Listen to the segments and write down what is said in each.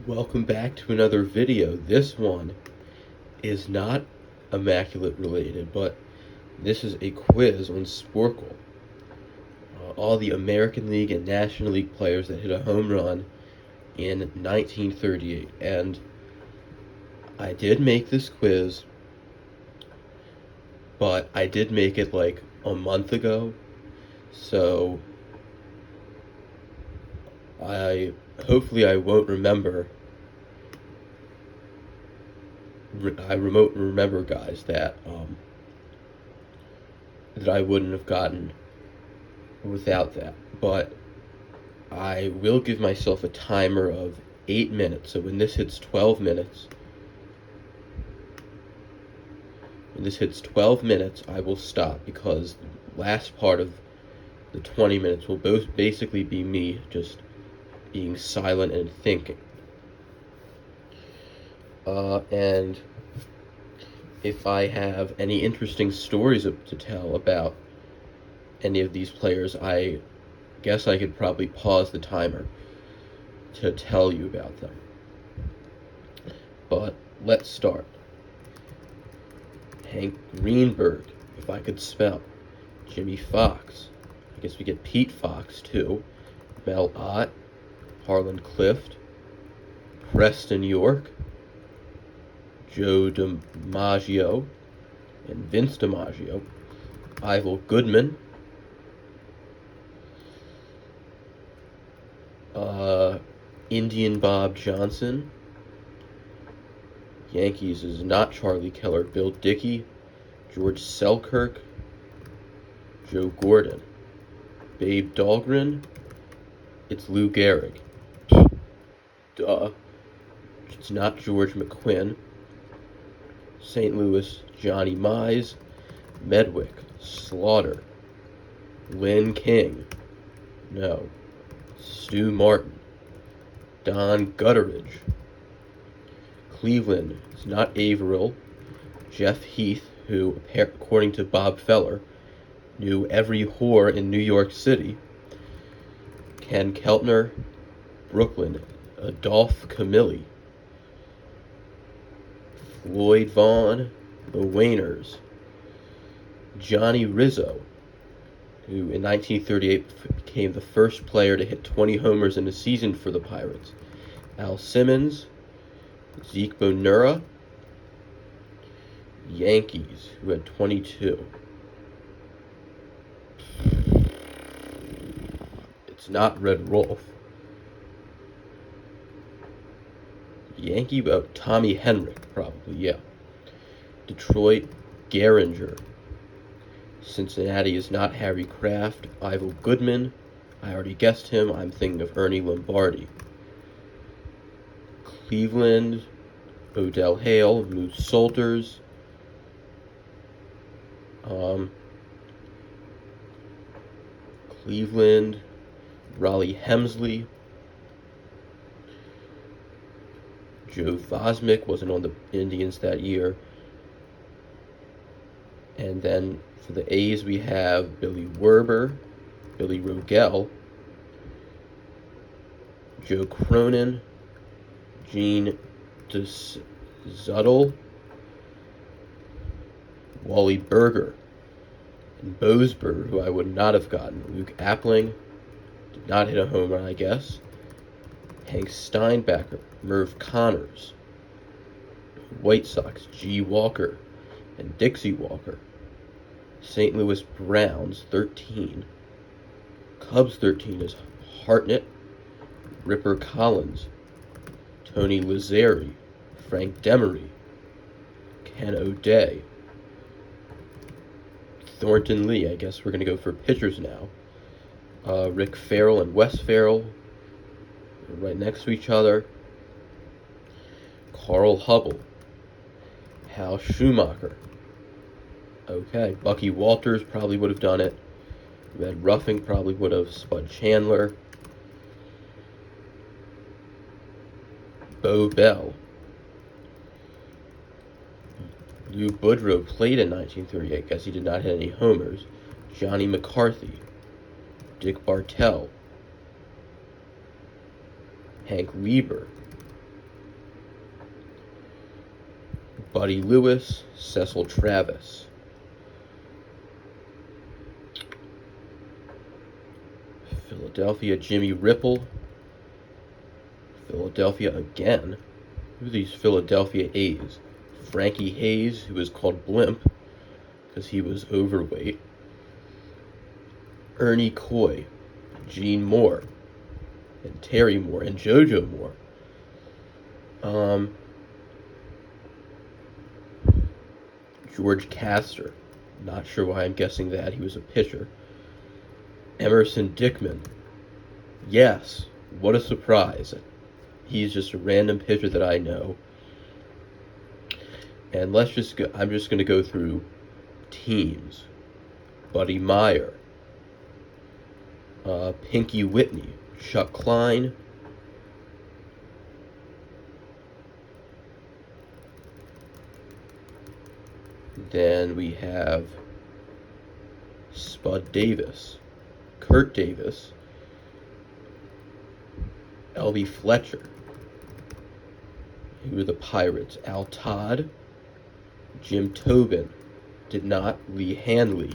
Welcome back to another video. This one is not Immaculate related, but this is a quiz on Sporkle. All the American League and National League players that hit a home run in 1938. And I did make this quiz, but I did make it like a month ago. So hopefully I won't remember. Remember, guys, that I wouldn't have gotten without that. But I will give myself a timer of 8 minutes. So when this hits 12 minutes, I will stop, because the last part of the 20 minutes will both basically be me just being silent and thinking. And if I have any interesting stories to tell about any of these players, I guess I could probably pause the timer to tell you about them. But let's start. Hank Greenberg, if I could spell. Jimmy Fox. I guess we get Pete Fox, too. Mel Ott. Harlan Clift. Preston York. Joe DiMaggio. And Vince DiMaggio. Ivel Goodman. Indian Bob Johnson. Yankees is not Charlie Keller. Bill Dickey. George Selkirk. Joe Gordon. Babe Dahlgren. It's Lou Gehrig. Duh. It's not George McQuinn. St. Louis, Johnny Mize. Medwick. Slaughter. Lynn King. No. Stu Martin. Don Gutteridge. Cleveland is not Averill. Jeff Heath, who, according to Bob Feller, knew every whore in New York City. Ken Keltner. Brooklyn, Adolph Camilli. Floyd Vaughn, the Wainers. Johnny Rizzo, who in 1938 became the first player to hit 20 homers in a season for the Pirates. Al Simmons. Zeke Bonura. Yankees, who had 22. It's not Red Wolf. Yankee, Tommy Henrik, probably, yeah. Detroit, Gehringer. Cincinnati is not Harry Kraft. Ivel Goodman. I already guessed him. I'm thinking of Ernie Lombardi. Cleveland, Odell Hale. Moose Solters. Cleveland, Raleigh Hemsley. Joe Vosmick wasn't on the Indians that year. And then for the A's, we have Billy Werber, Billy Rogel, Joe Cronin, Gene Zuttel, Wally Berger, and Bosberg, who I would not have gotten. Luke Appling did not hit a home run, I guess. Hank Steinbacher, Merv Connors. White Sox, G. Walker and Dixie Walker. St. Louis Browns, 13. Cubs, 13 is Hartnett, Ripper Collins, Tony Lazzeri, Frank Demery, Ken O'Day, Thornton Lee. I guess we're going to go for pitchers now. Rick Farrell and Wes Farrell, right next to each other. Carl Hubble, Hal Schumacher. Okay, Bucky Walters probably would have done it. Red Ruffing probably would have. Spud Chandler. Bo Bell. Lou Boudreau played in 1938. Guess he did not hit any homers. Johnny McCarthy. Dick Bartell. Hank Lieber. Buddy Lewis, Cecil Travis. Philadelphia, Jimmy Ripple. Philadelphia again. Who are these Philadelphia A's? Frankie Hayes, who was called Blimp because he was overweight. Ernie Coy, Gene Moore, and Terry Moore, and JoJo Moore. George Castor. Not sure why I'm guessing that. He was a pitcher. Emerson Dickman. Yes, what a surprise. He's just a random pitcher that I know. And let's just go, I'm just going to go through teams. Buddy Meyer. Pinky Whitney. Chuck Klein. Then we have Spud Davis, Kurt Davis, L.B. Fletcher. Who were the Pirates? Al Todd, Jim Tobin, did not, Lee Handley,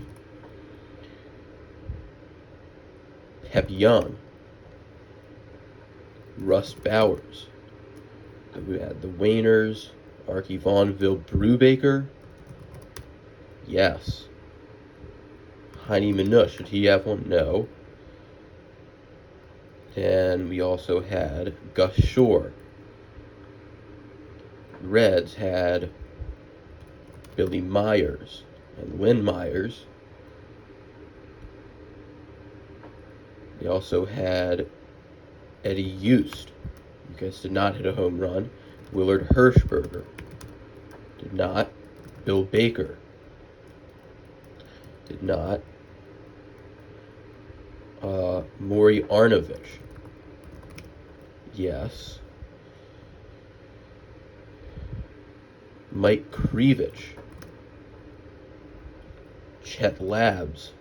Pep Young, Russ Bowers. Then we had the Wainers, Archie Vaughn, Bill Brubaker. Yes. Heine Minush, did he have one? No. Then we also had Gus Shore. Reds had Billy Myers and Lynn Myers. They also had Eddie Youst. You guys did not hit a home run. Willard Hirschberger did not. Bill Baker did not. Maury Arnovich. Yes. Mike Krivich. Chet Labs.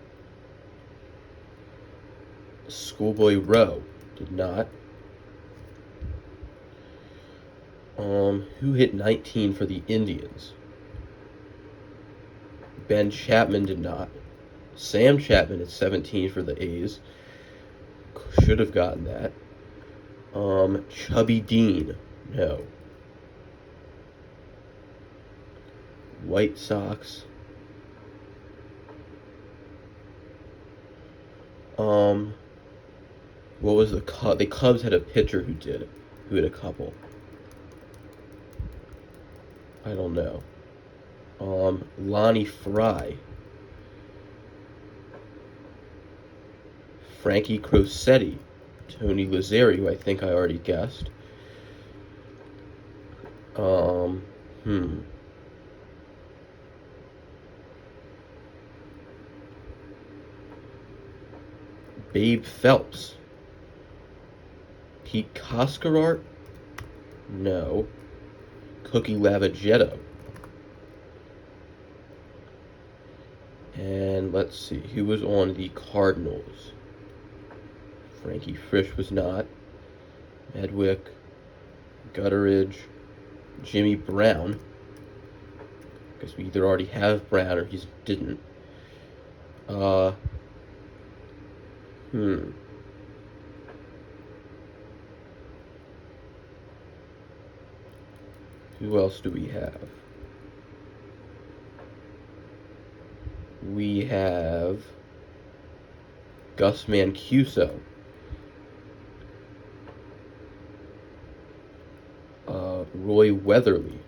Schoolboy Rowe. Did not. Who hit 19 for the Indians? Ben Chapman did not. Sam Chapman at 17 for the A's. Should have gotten that. Chubby Dean. No. White Sox. What was the Cubs? The Cubs had a pitcher who had a couple. I don't know. Lonnie Fry. Frankie Crosetti. Tony Lazzeri, who I think I already guessed. Babe Phelps. Pete Coscarart? No. Cookie Lavagetto. And let's see, who was on the Cardinals? Frankie Frisch was not. Medwick, Gutteridge, Jimmy Brown. Because we either already have Brown or he didn't. Who else do we have? We have Gus Mancuso. Roy Weatherly.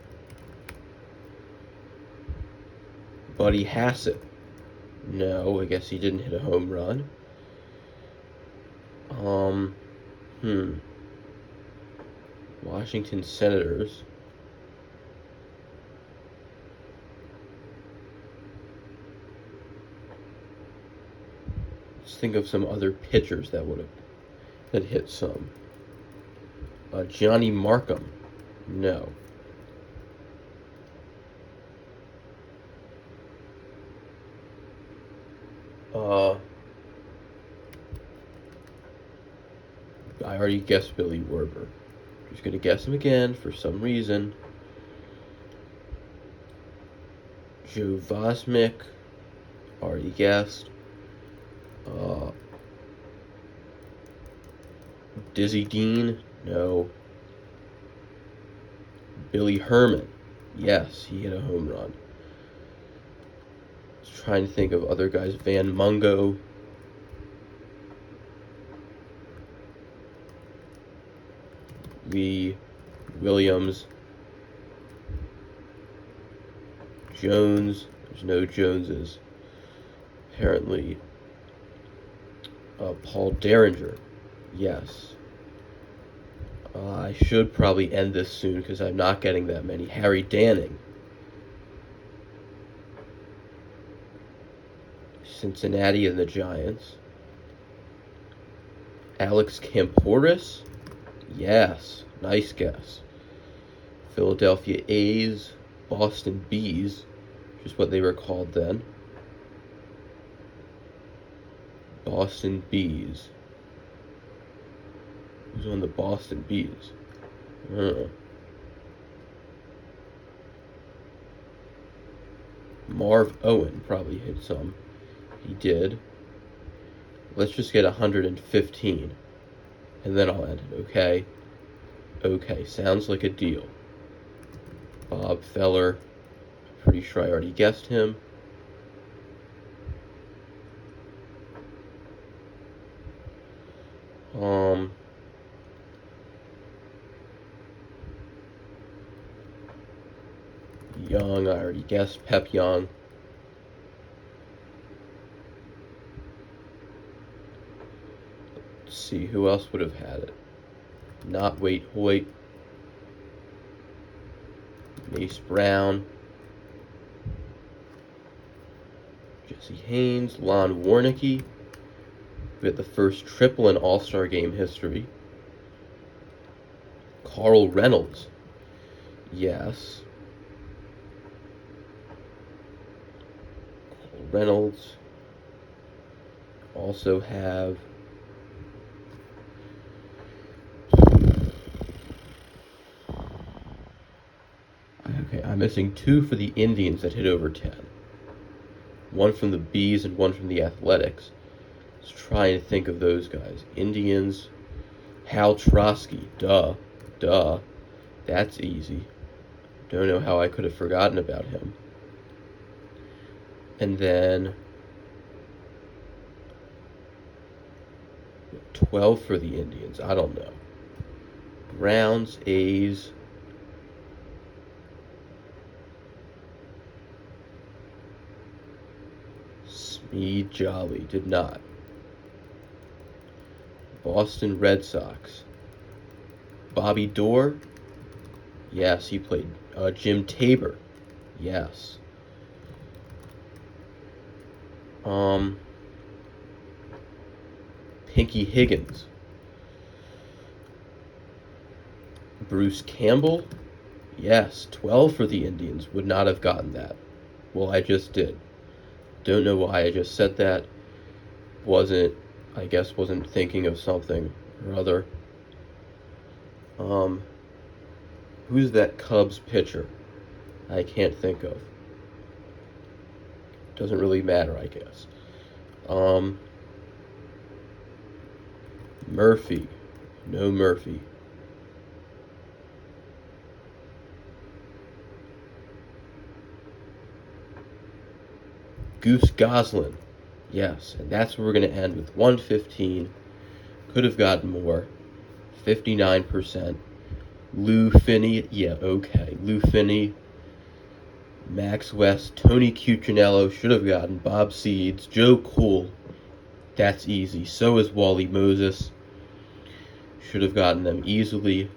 Buddy Hassett. No, I guess he didn't hit a home run. Washington Senators. Let's think of some other pitchers that hit some. Johnny Markham. No. I already guessed Billy Werber. Just gonna guess him again for some reason. Joe Vosmick, already guessed. Dizzy Dean, no. Billy Herman, yes, he hit a home run. I was trying to think of other guys. Van Mungo. Lee Williams. Jones. There's no Joneses. Apparently. Paul Derringer. Yes. I should probably end this soon because I'm not getting that many. Harry Danning. Cincinnati and the Giants. Alex Camporis. Yes. Nice guess. Philadelphia A's. Boston Bees. Which is what they were called then. Boston Bees. Who's on the Boston Bees? Marv Owen probably hit some. He did. Let's just get 115. And then I'll end it, okay? Okay, sounds like a deal. Bob Feller. Pretty sure I already guessed him. Young, I already guessed Pep Young. Let's see, who else would have had it? Not Waite Hoyt. Mace Brown. Jesse Haynes. Lon Warnicki. We had the first triple in All-Star Game history. Carl Reynolds. Yes. Carl Reynolds. Also have... Okay, I'm missing two for the Indians that hit over 10. One from the Bees and one from the Athletics. Let's try and think of those guys. Indians. Hal Trosky. Duh. That's easy. Don't know how I could have forgotten about him. And then 12 for the Indians. I don't know. Browns, A's. Smead Jolly did not. Boston Red Sox. Bobby Doerr. Yes, he played. Jim Tabor. Yes. Pinky Higgins. Bruce Campbell. Yes, 12 for the Indians. Would not have gotten that. Well, I just did. Don't know why I just said that. Wasn't thinking of something or other. Who's that Cubs pitcher? I can't think of. Doesn't really matter, I guess. Murphy. No Murphy. Goose Goslin. Yes, and that's where we're going to end with 115. Could have gotten more. 59%. Lou Finney. Yeah, okay. Lou Finney. Max West. Tony Cuccinello. Should have gotten. Bob Seeds. Joe Cool. That's easy. So is Wally Moses. Should have gotten them easily.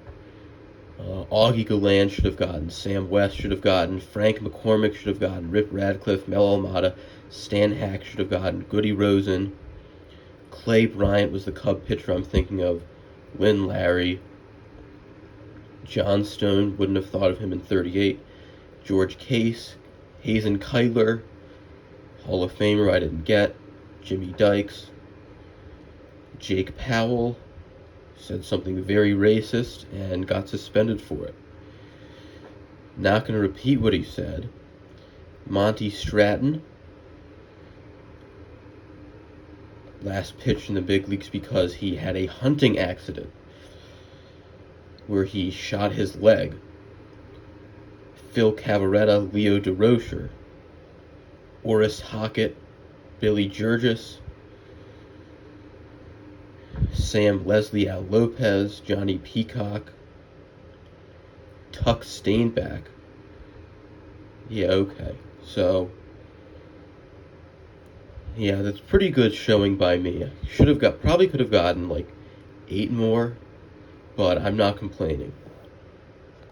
Augie Galland should have gotten. Sam West should have gotten. Frank McCormick should have gotten. Rip Radcliffe. Mel Almada. Stan Hack should have gotten. Goody Rosen. Clay Bryant was the Cub pitcher I'm thinking of. Lynn Larry. John Stone, wouldn't have thought of him in 38. George Case. Hazen Keitler. Hall of Famer I didn't get. Jimmy Dykes. Jake Powell. Said something very racist and got suspended for it. Not going to repeat what he said. Monty Stratton, last pitch in the big leagues because he had a hunting accident where he shot his leg. Phil Cavarretta, Leo DeRocher, Orris Hockett, Billy Jurgis, Sam Leslie, Al Lopez, Johnny Peacock, Tuck Stainback. Yeah, okay. So, yeah, that's pretty good showing by me. Probably could have gotten like 8 more, but I'm not complaining.